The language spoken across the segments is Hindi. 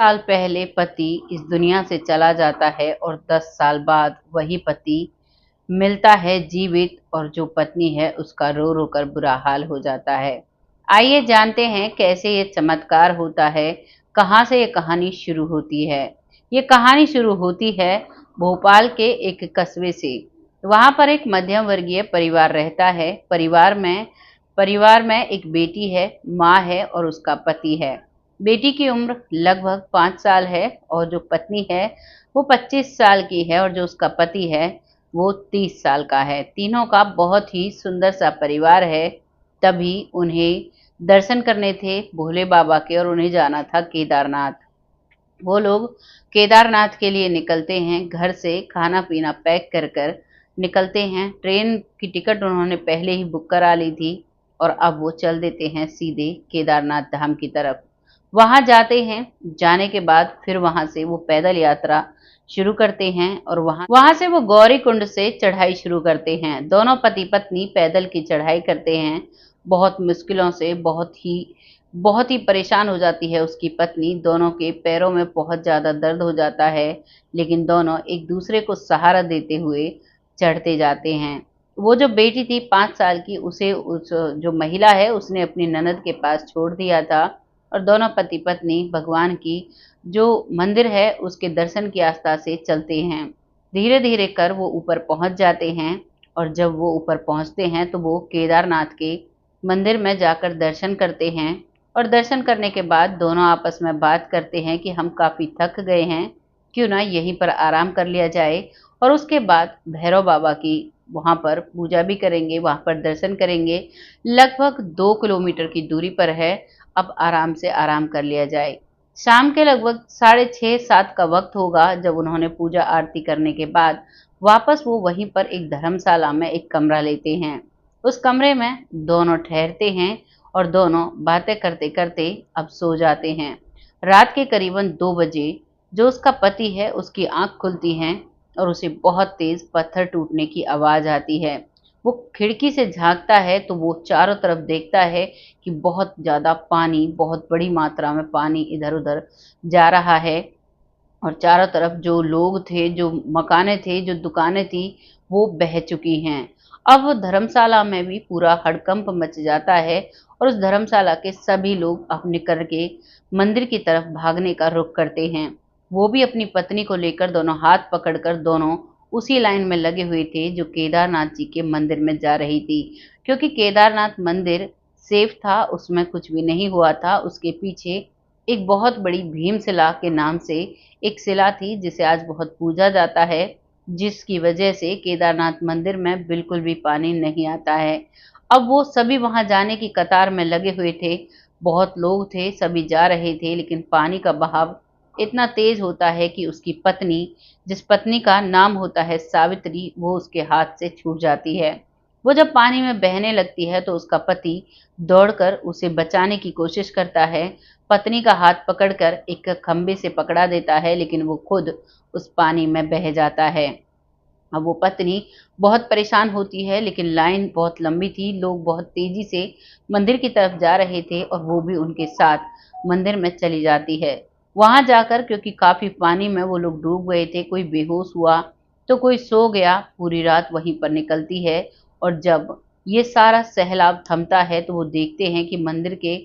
साल पहले पति इस दुनिया से चला जाता है और 10 साल बाद वही पति मिलता है जीवित, और जो पत्नी है उसका रो रो कर बुरा हाल हो जाता है। आइए जानते हैं कैसे ये चमत्कार होता है, कहाँ से ये कहानी शुरू होती है। ये कहानी शुरू होती है भोपाल के एक कस्बे से। वहाँ पर एक मध्यम वर्गीय परिवार रहता है। परिवार में एक बेटी है, माँ है और उसका पति है। बेटी की उम्र लगभग 5 साल है और जो पत्नी है वो 25 साल की है, और जो उसका पति है वो 30 साल का है। तीनों का बहुत ही सुंदर सा परिवार है। तभी उन्हें दर्शन करने थे भोले बाबा के, और उन्हें जाना था केदारनाथ। वो लोग केदारनाथ के लिए निकलते हैं, घर से खाना पीना पैक कर कर निकलते हैं। ट्रेन की टिकट उन्होंने पहले ही बुक करा ली थी, और अब वो चल देते हैं सीधे केदारनाथ धाम की तरफ। वहां जाते हैं, जाने के बाद फिर वहां से वो पैदल यात्रा शुरू करते हैं, और वहां वहां से वो गौरी कुंड से चढ़ाई शुरू करते हैं। दोनों पति पत्नी पैदल की चढ़ाई करते हैं, बहुत मुश्किलों से। बहुत ही परेशान हो जाती है उसकी पत्नी। दोनों के पैरों में बहुत ज्यादा दर्द हो जाता है, लेकिन दोनों एक दूसरे को सहारा देते हुए चढ़ते जाते हैं। वो जो बेटी थी 5 साल की, उसे उस जो महिला है उसने अपनी ननद के पास छोड़ दिया था, और दोनों पति पत्नी भगवान की जो मंदिर है उसके दर्शन की आस्था से चलते हैं। धीरे धीरे कर वो ऊपर पहुंच जाते हैं, और जब वो ऊपर पहुंचते हैं तो वो केदारनाथ के मंदिर में जाकर दर्शन करते हैं। और दर्शन करने के बाद दोनों आपस में बात करते हैं कि हम काफी थक गए हैं, क्यों ना यहीं पर आराम कर लिया जाए। और उसके बाद भैरव बाबा की वहां पर पूजा भी करेंगे, वहां पर दर्शन करेंगे। लगभग 2 किलोमीटर की दूरी पर है। अब आराम से आराम कर लिया जाए। शाम के लगभग 6:30-7 का वक्त होगा जब उन्होंने पूजा आरती करने के बाद वापस वो वहीं पर एक धर्मशाला में एक कमरा लेते हैं। उस कमरे में दोनों ठहरते हैं, और दोनों बातें करते करते अब सो जाते हैं। रात के करीबन 2 बजे जो उसका पति है उसकी आंख खुलती है, और उसे बहुत तेज पत्थर टूटने की आवाज आती है। वो खिड़की से झांकता है तो वो चारों तरफ देखता है कि बहुत ज्यादा पानी, बहुत बड़ी मात्रा में पानी इधर उधर जा रहा है, और चारों तरफ जो लोग थे, जो मकाने थे, जो दुकानें थी, वो बह चुकी हैं। अब वो धर्मशाला में भी पूरा हड़कंप मच जाता है, और उस धर्मशाला के सभी लोग अपने करके मंदिर की तरफ भागने का रुख करते हैं। वो भी अपनी पत्नी को लेकर दोनों हाथ पकड़कर दोनों उसी लाइन में लगे हुए थे जो केदारनाथ जी के मंदिर में जा रही थी। क्योंकि केदारनाथ मंदिर सेफ था, उसमें कुछ भी नहीं हुआ था। उसके पीछे एक बहुत बड़ी भीमशिला के नाम से एक शिला थी जिसे आज बहुत पूजा जाता है, जिसकी वजह से केदारनाथ मंदिर में बिल्कुल भी पानी नहीं आता है। अब वो सभी वहां जाने की कतार में लगे हुए थे। बहुत लोग थे, सभी जा रहे थे, लेकिन पानी का बहाव इतना तेज होता है कि उसकी पत्नी, जिस पत्नी का नाम होता है सावित्री, वो उसके हाथ से छूट जाती है। वो जब पानी में बहने लगती है तो उसका पति दौड़कर उसे बचाने की कोशिश करता है। पत्नी का हाथ पकड़कर एक खंबे से पकड़ा देता है, लेकिन वो खुद उस पानी में बह जाता है। अब वो पत्नी बहुत परेशान होती है, लेकिन लाइन बहुत लंबी थी, लोग बहुत तेजी से मंदिर की तरफ जा रहे थे, और वो भी उनके साथ मंदिर में चली जाती है। वहां जाकर क्योंकि काफी पानी में वो लोग डूब गए थे, कोई बेहोश हुआ तो कोई सो गया। पूरी रात वहीं पर निकलती है, और जब ये सारा सैलाब थमता है तो वो देखते हैं कि मंदिर के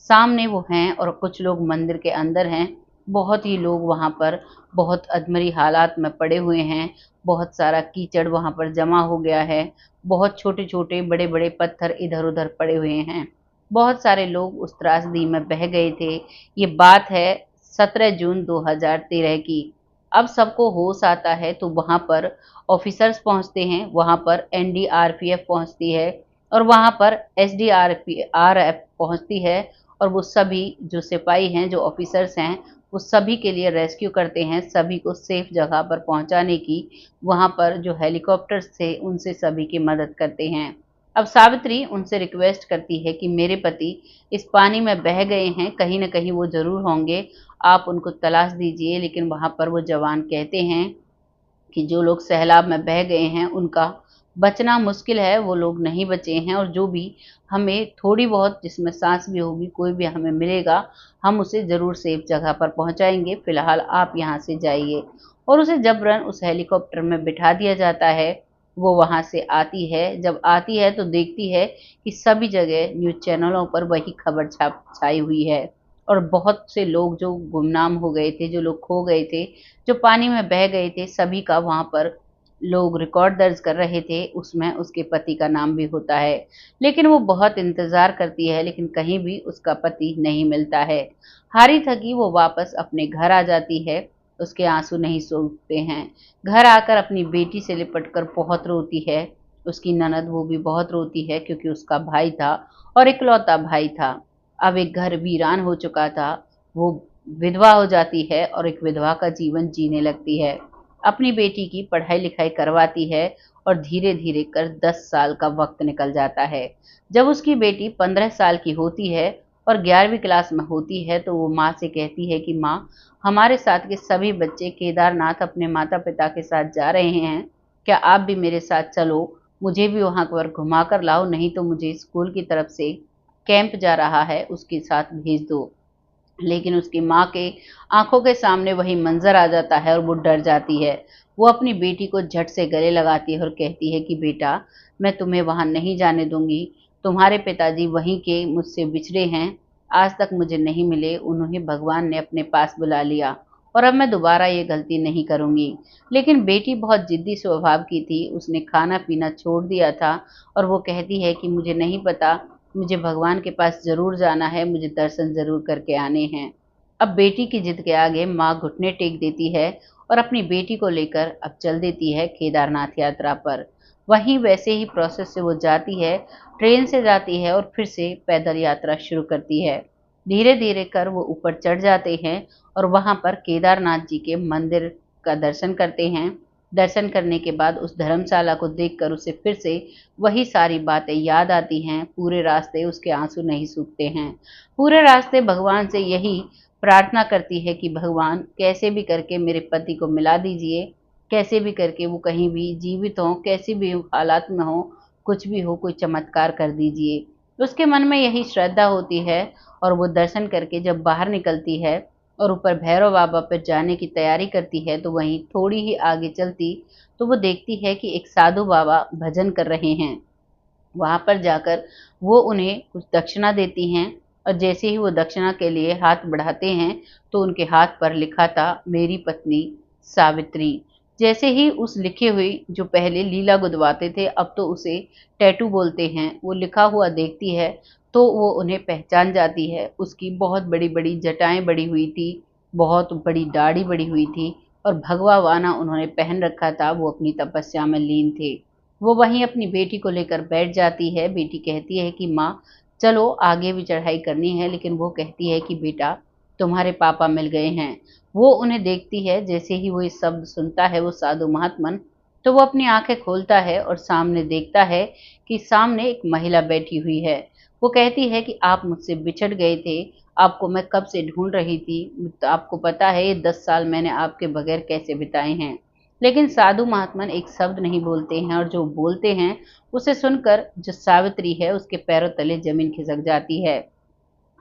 सामने वो हैं, और कुछ लोग मंदिर के अंदर हैं। बहुत ही लोग वहां पर बहुत अधमरी हालात में पड़े हुए हैं। बहुत सारा कीचड़ वहां पर जमा हो गया है। बहुत छोटे छोटे बड़े बड़े पत्थर इधर उधर पड़े हुए हैं। बहुत सारे लोग उस त्रासदी में बह गए थे। ये बात है 17 जून 2013 की। अब सबको होश आता है तो वहां पर ऑफिसर्स पहुंचते हैं, वहां पर एनडीआरएफ पहुंचती है, और वहां पर एसडीआरएफ पहुंचती है। और वो सभी जो सिपाही हैं, जो ऑफिसर्स हैं, वो सभी के लिए रेस्क्यू करते हैं, सभी को सेफ जगह पर पहुंचाने की। वहां पर जो हेलीकॉप्टर्स थे उनसे सभी की मदद करते हैं। अब सावित्री उनसे रिक्वेस्ट करती है कि मेरे पति इस पानी में बह गए हैं, कहीं ना कहीं वो जरूर होंगे, आप उनको तलाश दीजिए। लेकिन वहां पर वो जवान कहते हैं कि जो लोग सैलाब में बह गए हैं उनका बचना मुश्किल है, वो लोग नहीं बचे हैं, और जो भी हमें थोड़ी बहुत जिसमें सांस भी होगी, कोई भी हमें मिलेगा, हम उसे ज़रूर सेफ जगह पर पहुंचाएंगे, फिलहाल आप यहाँ से जाइए। और उसे जबरन उस हेलीकॉप्टर में बिठा दिया जाता है। वो वहां से आती है, जब आती है तो देखती है कि सभी जगह न्यूज़ चैनलों पर वही खबर छाई हुई है, और बहुत से लोग जो गुमनाम हो गए थे, जो लोग खो गए थे, जो पानी में बह गए थे, सभी का वहां पर लोग रिकॉर्ड दर्ज कर रहे थे, उसमें उसके पति का नाम भी होता है। लेकिन वो बहुत इंतज़ार करती है, लेकिन कहीं भी उसका पति नहीं मिलता है। हारी थकी वो वापस अपने घर आ जाती है, उसके आंसू नहीं सूखते हैं। घर आकर अपनी बेटी से लिपटकर बहुत रोती है। उसकी ननद वो भी बहुत रोती है, क्योंकि उसका भाई था और इकलौता भाई था। अब एक घर वीरान हो चुका था, वो विधवा हो जाती है और एक विधवा का जीवन जीने लगती है। अपनी बेटी की पढ़ाई-लिखाई करवाती है, और धीरे-धीरे कर 10 साल का वक़्त निकल जाता है। जब उसकी बेटी 15 साल की होती है और 11वीं क्लास में होती है, तो वो माँ से कहती है कि माँ, हमारे साथ के सभी बच्चे केदारनाथ अपने माता-पिता के साथ जा रहे हैं, क्या आप भी मेरे साथ चलो? मुझे भी वहाँ पर घुमा कर लाओ, नहीं तो मुझे स्कूल की तरफ से कैंप जा रहा है, उसके साथ भेज दो। लेकिन उसकी माँ के आँखों के सामने वही मंज़र आ जाता है और वो डर जाती है। वो अपनी बेटी को झट से गले लगाती है और कहती है कि बेटा, मैं तुम्हें वहाँ नहीं जाने दूँगी। तुम्हारे पिताजी वहीं के मुझसे बिछड़े हैं, आज तक मुझे नहीं मिले, उन्हें भगवान ने अपने पास बुला लिया, और अब मैं दोबारा ये गलती नहीं करूँगी। लेकिन बेटी बहुत ज़िद्दी स्वभाव की थी, उसने खाना-पीना छोड़ दिया था, और वो कहती है कि मुझे नहीं पता, मुझे भगवान के पास ज़रूर जाना है, मुझे दर्शन ज़रूर करके आने हैं। अब बेटी की जिद के आगे माँ घुटने टेक देती है और अपनी बेटी को लेकर अब चल देती है केदारनाथ यात्रा पर। वहीं वैसे ही प्रोसेस से वो जाती है, ट्रेन से जाती है और फिर से पैदल यात्रा शुरू करती है। धीरे-धीरे कर वो ऊपर चढ़ जाते हैं और वहाँ पर केदारनाथ जी के मंदिर का दर्शन करते हैं। दर्शन करने के बाद उस धर्मशाला को देखकर उसे फिर से वही सारी बातें याद आती हैं, पूरे रास्ते उसके आँसू नहीं सूखते हैं। पूरे रास्ते भगवान से यही प्रार्थना करती है कि भगवान, कैसे भी करके मेरे पति को मिला दीजिए, कैसे भी करके वो कहीं भी जीवित हों, कैसी भी हालात में हों, कुछ भी हो, कोई चमत्कार कर दीजिए। उसके मन में यही श्रद्धा होती है, और वो दर्शन करके जब बाहर निकलती है और ऊपर भैरव बाबा पर जाने की तैयारी करती है, तो वहीं थोड़ी ही आगे चलती तो वो देखती है कि एक साधु बाबा भजन कर रहे हैं। वहाँ पर जाकर वो उन्हें कुछ दक्षिणा देती हैं, और जैसे ही वो दक्षिणा के लिए हाथ बढ़ाते हैं, तो उनके हाथ पर लिखा था, मेरी पत्नी सावित्री। जैसे ही उस लिखे हुई, जो पहले लीला गुदवाते थे, अब तो उसे टैटू बोलते हैं, वो लिखा हुआ देखती है, तो वो उन्हें पहचान जाती है। उसकी बहुत बड़ी-बड़ी जटाएँ बढ़ी हुई थी, बहुत बड़ी दाढ़ी बढ़ी हुई थी, और भगवा वाना उन्होंने पहन रखा था, वो अपनी तपस्या में लीन थे। वो वहीं अपनी बेटी को लेकर बैठ जाती है। बेटी कहती है कि माँ, चलो आगे भी चढ़ाई करनी है, लेकिन वो कहती है कि बेटा, तुम्हारे पापा मिल गए हैं। वो उन्हें देखती है, जैसे ही वो ये शब्द सुनता है वो साधु महात्मन, तो वो अपनी आंखें खोलता है और सामने देखता है कि सामने एक महिला बैठी हुई है। वो कहती है कि आप मुझसे बिछड़ गए थे, आपको मैं कब से ढूंढ रही थी, तो आपको पता है ये 10 साल मैंने आपके बगैर कैसे बिताए हैं। लेकिन साधु महात्मन एक शब्द नहीं बोलते हैं, और जो बोलते हैं उसे सुनकर जो सावित्री है उसके पैरों तले जमीन खिसक जाती है।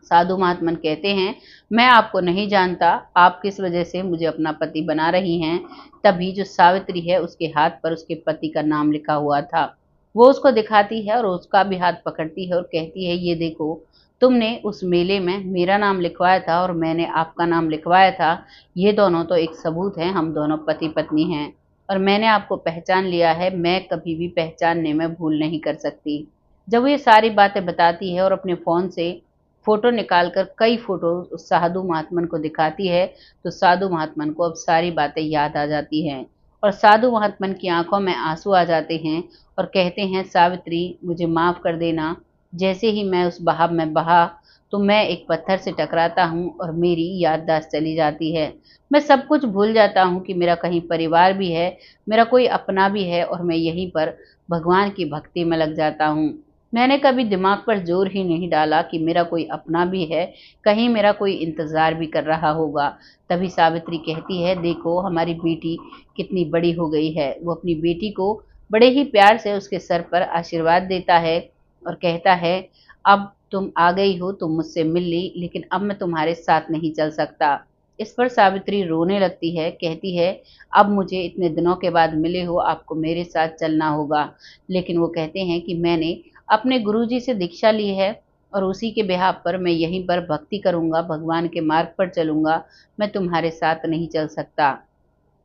साधु महात्मन कहते हैं, मैं आपको नहीं जानता, आप किस वजह से मुझे अपना पति बना रही हैं। तभी जो सावित्री है उसके हाथ पर उसके पति का नाम लिखा हुआ था। वो उसको दिखाती है और उसका भी हाथ पकड़ती है और कहती है, ये देखो, तुमने उस मेले में मेरा नाम लिखवाया था और मैंने आपका नाम लिखवाया था। ये दोनों तो एक सबूत हैं, हम दोनों पति पत्नी हैं, और मैंने आपको पहचान लिया है, मैं कभी भी पहचानने में भूल नहीं कर सकती। जब वो ये सारी बातें बताती है और अपने फ़ोन से फ़ोटो निकाल कर कई फ़ोटो उस साधु महात्मन को दिखाती है, तो साधु महात्मन को अब सारी बातें याद आ जाती हैं, और साधु महात्मन की आँखों में आँसू आ जाते हैं और कहते हैं, सावित्री, मुझे माफ़ कर देना। जैसे ही मैं उस बहाव में बहा, तो मैं एक पत्थर से टकराता हूँ और मेरी याददाश्त चली जाती है। मैं सब कुछ भूल जाता हूँ कि मेरा कहीं परिवार भी है, मेरा कोई अपना भी है, और मैं यहीं पर भगवान की भक्ति में लग जाता हूँ। मैंने कभी दिमाग पर ज़ोर ही नहीं डाला कि मेरा कोई अपना भी है, कहीं मेरा कोई इंतज़ार भी कर रहा होगा। तभी सावित्री कहती है, देखो हमारी बेटी कितनी बड़ी हो गई है। वो अपनी बेटी को बड़े ही प्यार से उसके सर पर आशीर्वाद देता है और कहता है, अब तुम आ गई हो, तुम मुझसे मिल ली, लेकिन अब मैं तुम्हारे साथ नहीं चल सकता। इस पर सावित्री रोने लगती है, कहती है, अब मुझे इतने दिनों के बाद मिले हो, आपको मेरे साथ चलना होगा। लेकिन वो कहते हैं कि मैंने अपने गुरुजी से दीक्षा ली है और उसी के बिहाफ पर मैं यहीं पर भक्ति करूँगा, भगवान के मार्ग पर चलूँगा, मैं तुम्हारे साथ नहीं चल सकता।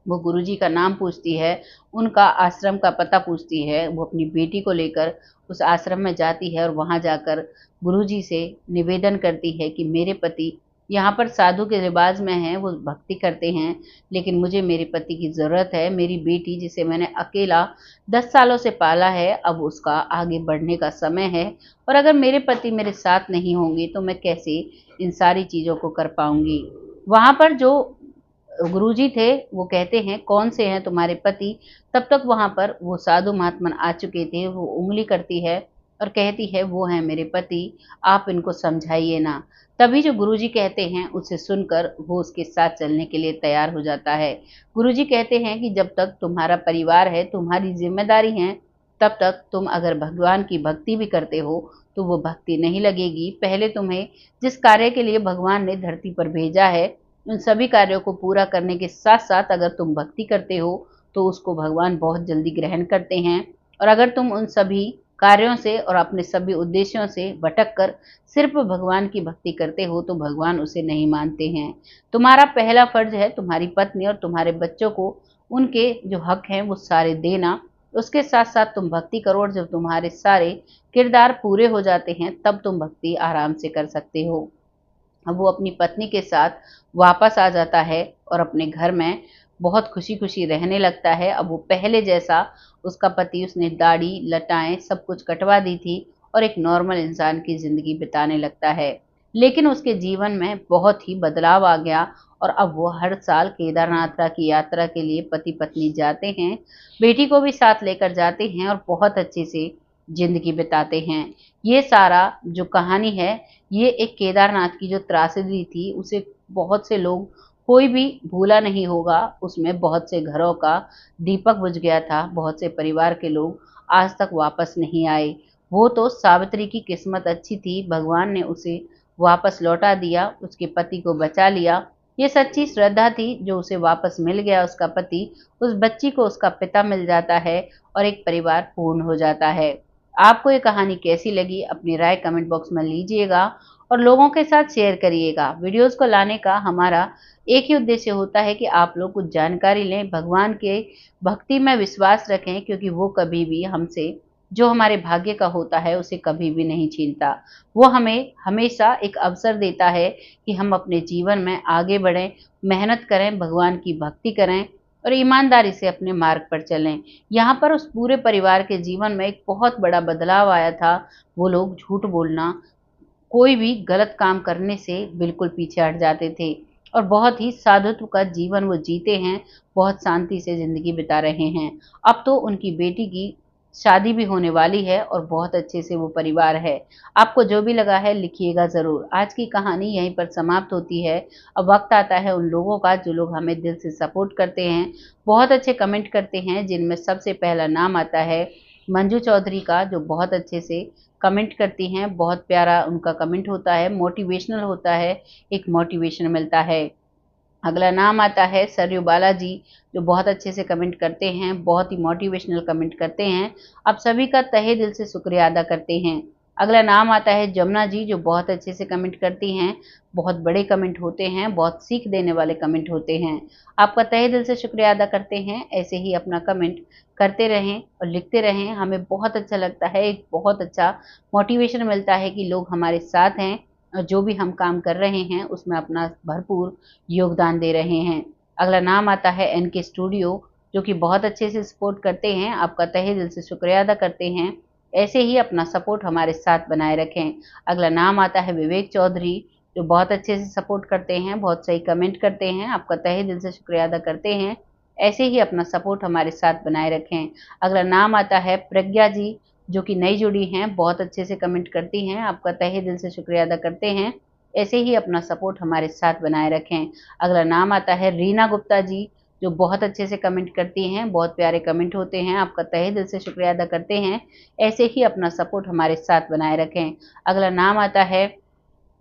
वो गुरुजी का नाम पूछती है, उनका आश्रम का पता पूछती है, वो अपनी बेटी को लेकर उस आश्रम में जाती है और वहाँ जाकर गुरुजी से निवेदन करती है कि मेरे पति यहाँ पर साधु के रिवाज में हैं, वो भक्ति करते हैं, लेकिन मुझे मेरे पति की ज़रूरत है। मेरी बेटी जिसे मैंने अकेला 10 सालों से पाला है, अब उसका आगे बढ़ने का समय है और अगर मेरे पति मेरे साथ नहीं होंगे तो मैं कैसे इन सारी चीज़ों को कर पाऊँगी। वहाँ पर जो गुरुजी थे वो कहते हैं, कौन से हैं तुम्हारे पति? तब तक वहाँ पर वो साधु महात्मन आ चुके थे। वो उंगली करती है और कहती है, वो हैं मेरे पति, आप इनको समझाइए ना। तभी जो गुरुजी कहते हैं उसे सुनकर वो उसके साथ चलने के लिए तैयार हो जाता है। गुरुजी कहते हैं कि जब तक तुम्हारा परिवार है, तुम्हारी जिम्मेदारी है, तब तक तुम अगर भगवान की भक्ति भी करते हो तो वो भक्ति नहीं लगेगी। पहले तुम्हें जिस कार्य के लिए भगवान ने धरती पर भेजा है, उन सभी कार्यों को पूरा करने के साथ-साथ अगर तुम भक्ति करते हो, तो उसको भगवान बहुत जल्दी ग्रहण करते हैं और अगर तुम उन सभी कार्यों से और अपने सभी उद्देश्यों से भटक कर सिर्फ़ भगवान की भक्ति करते हो, तो भगवान उसे नहीं मानते हैं। तुम्हारा पहला फ़र्ज़ है तुम्हारी पत्नी और तुम्हारे बच्चों को उनके जो हक हैं, वो सारे देना। उसके साथ-साथ तुम भक्ति करो और जब तुम्हारे सारे किरदार पूरे हो जाते हैं, तब तुम भक्ति आराम से कर सकते हो। अब वो अपनी पत्नी के साथ वापस आ जाता है और अपने घर में बहुत खुशी-खुशी रहने लगता है। अब वो पहले जैसा उसका पति उसने दाढ़ी, लटाएँ सब कुछ कटवा दी थी और एक नॉर्मल इंसान की ज़िंदगी बिताने लगता है। लेकिन उसके जीवन में बहुत ही बदलाव आ गया और अब वो हर साल केदारनाथ की यात्रा के लिए पति-पत्नी जाते हैं। बेटी को भी साथ लेकर जाते हैं और बहुत अच्छे से ज़िंदगी बिताते हैं। ये सारा जो कहानी है, ये एक केदारनाथ की जो त्रासदी थी, उसे बहुत से लोग कोई भी भूला नहीं होगा। उसमें बहुत से घरों का दीपक बुझ गया था, बहुत से परिवार के लोग आज तक वापस नहीं आए। वो तो सावित्री की किस्मत अच्छी थी, भगवान ने उसे वापस लौटा दिया, उसके पति को बचा लिया। ये सच्ची श्रद्धा थी जो उसे वापस मिल गया उसका पति, उस बच्ची को उसका पिता मिल जाता है और एक परिवार पूर्ण हो जाता है। आपको ये कहानी कैसी लगी? अपनी राय कमेंट बॉक्स में लीजिएगा और लोगों के साथ शेयर करिएगा। वीडियोज़ को लाने का हमारा एक ही उद्देश्य होता है कि आप लोग कुछ जानकारी लें, भगवान के भक्ति में विश्वास रखें क्योंकि वो कभी भी हमसे जो हमारे भाग्य का होता है उसे कभी भी नहीं छीनता। वो हमें हमेशा एक अवसर देता है कि हम अपने जीवन में आगे बढ़ें, मेहनत करें, भगवान की भक्ति करें और ईमानदारी से अपने मार्ग पर चलें। यहाँ पर उस पूरे परिवार के जीवन में एक बहुत बड़ा बदलाव आया था। वो लोग झूठ बोलना, कोई भी गलत काम करने से बिल्कुल पीछे हट जाते थे और बहुत ही साधुत्व का जीवन वो जीते हैं, बहुत शांति से ज़िंदगी बिता रहे हैं। अब तो उनकी बेटी की शादी भी होने वाली है और बहुत अच्छे से वो परिवार है। आपको जो भी लगा है लिखिएगा ज़रूर। आज की कहानी यहीं पर समाप्त होती है। अब वक़्त आता है उन लोगों का जो लोग हमें दिल से सपोर्ट करते हैं, बहुत अच्छे कमेंट करते हैं, जिनमें सबसे पहला नाम आता है मंजू चौधरी का, जो बहुत अच्छे से कमेंट करती हैं, बहुत प्यारा उनका कमेंट होता है, मोटिवेशनल होता है, एक मोटिवेशन मिलता है। अगला नाम आता है सरयू बालाजी, जो बहुत अच्छे से कमेंट करते हैं, बहुत ही मोटिवेशनल कमेंट करते हैं। आप सभी का तहे दिल से शुक्रिया अदा करते हैं। अगला नाम आता है जमुना जी, जो बहुत अच्छे से कमेंट करती हैं, बहुत बड़े कमेंट होते हैं, बहुत सीख देने वाले कमेंट होते हैं। आपका तहे दिल से शुक्रिया अदा करते हैं। ऐसे ही अपना कमेंट करते रहें और लिखते रहें, हमें बहुत अच्छा लगता है, एक बहुत अच्छा मोटिवेशन मिलता है कि लोग हमारे साथ हैं और जो भी हम काम कर रहे हैं उसमें अपना भरपूर योगदान दे रहे हैं। अगला नाम आता है एनके स्टूडियो, जो कि बहुत अच्छे से सपोर्ट करते हैं, आपका तहे दिल से शुक्रिया अदा करते हैं। ऐसे ही अपना सपोर्ट हमारे साथ बनाए रखें। अगला नाम आता है विवेक चौधरी, जो बहुत अच्छे से सपोर्ट करते हैं, बहुत सही कमेंट करते हैं, आपका तहे दिल से शुक्रिया अदा करते हैं। ऐसे ही अपना सपोर्ट हमारे साथ बनाए रखें। अगला नाम आता है प्रज्ञा जी, जो कि नई जुड़ी हैं, बहुत अच्छे से कमेंट करती हैं, आपका तहे दिल से शुक्रिया अदा करते हैं। ऐसे ही अपना सपोर्ट हमारे साथ बनाए रखें। अगला नाम आता है रीना गुप्ता जी, जो बहुत अच्छे से कमेंट करती हैं, बहुत प्यारे कमेंट होते हैं, आपका तहे दिल से शुक्रिया अदा करते हैं। ऐसे ही अपना सपोर्ट हमारे साथ बनाए रखें। अगला नाम आता है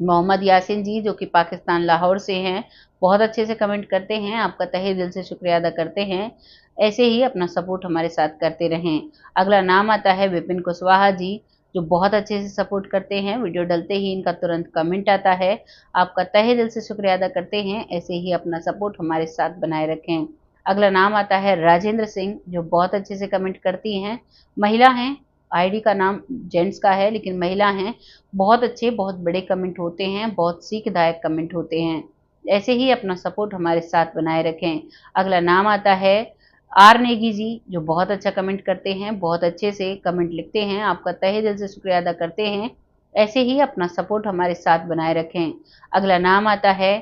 मोहम्मद यासीन जी, जो कि पाकिस्तान लाहौर से हैं। बहुत अच्छे से कमेंट करते हैं, आपका तहे दिल से शुक्रिया अदा करते हैं। ऐसे ही अपना सपोर्ट हमारे साथ करते रहें। अगला नाम आता है विपिन कुशवाहा जी, जो बहुत अच्छे से सपोर्ट करते हैं। वीडियो डलते ही इनका तुरंत कमेंट आता है, आपका तहे दिल से शुक्रिया अदा करते हैं। ऐसे ही अपना सपोर्ट हमारे साथ बनाए रखें। अगला नाम आता है राजेंद्र सिंह, जो बहुत अच्छे से कमेंट करती हैं। महिला हैं, आईडी का नाम जेंट्स का है लेकिन महिला हैं। बहुत अच्छे, बहुत बड़े कमेंट होते हैं, बहुत सीखदायक कमेंट होते हैं। ऐसे ही अपना सपोर्ट हमारे साथ बनाए रखें। अगला नाम आता है आर नेगी जी, जो बहुत अच्छा कमेंट करते हैं, बहुत अच्छे से कमेंट लिखते हैं, आपका तहे दिल से शुक्रिया अदा करते हैं। ऐसे ही अपना सपोर्ट हमारे साथ बनाए रखें। अगला नाम आता है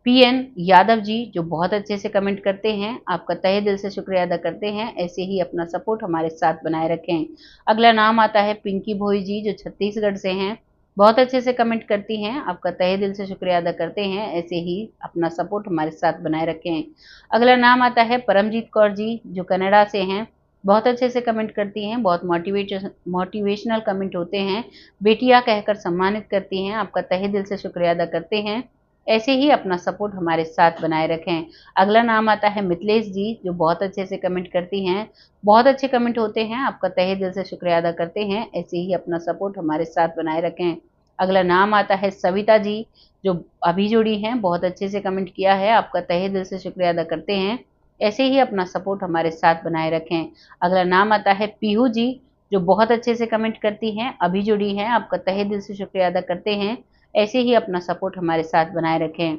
पीएन यादव जी, जो बहुत अच्छे से कमेंट करते हैं, आपका तहे दिल से शुक्रिया अदा करते हैं। ऐसे ही अपना सपोर्ट हमारे साथ बनाए रखें। अगला नाम आता है पिंकी भोई जी, जो छत्तीसगढ़ से हैं। बहुत अच्छे से कमेंट करती हैं, आपका तहे दिल से शुक्रिया अदा करते हैं। ऐसे ही अपना सपोर्ट हमारे साथ बनाए रखें। अगला नाम आता है परमजीत कौर जी, जो कनाडा से हैं। बहुत अच्छे से कमेंट करती हैं, बहुत मोटिवेशनल कमेंट होते हैं, बेटियां कहकर सम्मानित करती हैं, आपका तहे दिल से शुक्रिया अदा करते हैं। ऐसे ही अपना सपोर्ट हमारे साथ बनाए रखें। अगला नाम आता है मिथिलेश जी, जो बहुत अच्छे से कमेंट करती हैं, बहुत अच्छे कमेंट होते हैं, आपका तहे दिल से शुक्रिया अदा करते हैं। ऐसे ही अपना सपोर्ट हमारे साथ बनाए रखें। अगला नाम आता है सविता जी, जो अभी जुड़ी हैं, बहुत अच्छे से कमेंट किया है, आपका तहे दिल से शुक्रिया अदा करते हैं। ऐसे ही अपना सपोर्ट हमारे साथ बनाए रखें। अगला नाम आता है पीहू जी, जो बहुत अच्छे से कमेंट करती हैं, अभी जुड़ी हैं, आपका तहे दिल से शुक्रिया अदा करते हैं। ऐसे ही अपना सपोर्ट हमारे साथ बनाए रखें।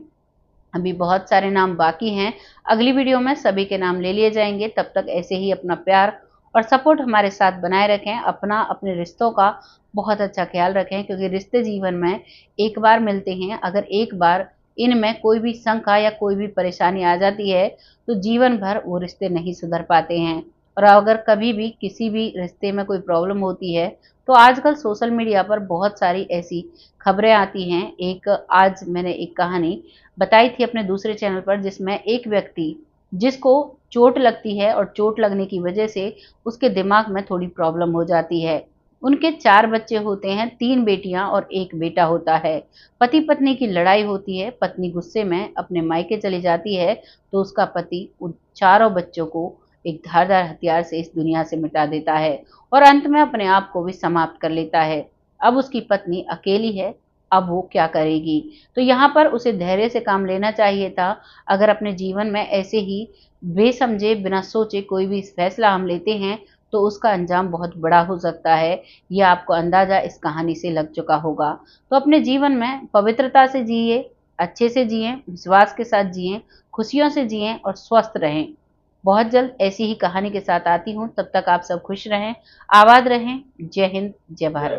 अभी बहुत सारे नाम बाकी हैं, अगली वीडियो में सभी के नाम ले लिए जाएंगे। तब तक ऐसे ही अपना प्यार और सपोर्ट हमारे साथ बनाए रखें। अपने रिश्तों का बहुत अच्छा ख्याल रखें, क्योंकि रिश्ते जीवन में एक बार मिलते हैं। अगर एक बार इनमें कोई भी शंका या कोई भी परेशानी आ जाती है तो जीवन भर वो रिश्ते नहीं सुधर पाते हैं। और अगर कभी भी किसी भी रिश्ते में कोई प्रॉब्लम होती है तो आजकल सोशल मीडिया पर बहुत सारी ऐसी खबरें आती हैं। आज मैंने एक कहानी बताई थी अपने दूसरे चैनल पर, जिसमें एक व्यक्ति जिसको चोट लगती है और चोट लगने की वजह से उसके दिमाग में थोड़ी प्रॉब्लम हो जाती है। उनके 4 बच्चे होते हैं, 3 बेटियां और 1 बेटा होता है। पति पत्नी की लड़ाई होती है, पत्नी गुस्से में अपने मायके चली जाती है तो उसका पति उन चारों बच्चों को एक धारदार हथियार से इस दुनिया से मिटा देता है और अंत में अपने आप को भी समाप्त कर लेता है। अब उसकी पत्नी अकेली है, अब वो क्या करेगी? तो यहाँ पर उसे धैर्य से काम लेना चाहिए था। अगर अपने जीवन में ऐसे ही बेसमझे, बिना सोचे कोई भी फैसला हम लेते हैं तो उसका अंजाम बहुत बड़ा हो सकता है। ये आपको अंदाजा इस कहानी से लग चुका होगा। तो अपने जीवन में पवित्रता से जिए, अच्छे से जिए, विश्वास के साथ जिए, खुशियों से जिए और स्वस्थ रहें। बहुत जल्द ऐसी ही कहानी के साथ आती हूँ, तब तक आप सब खुश रहें, आबाद रहें। जय हिंद, जय भारत।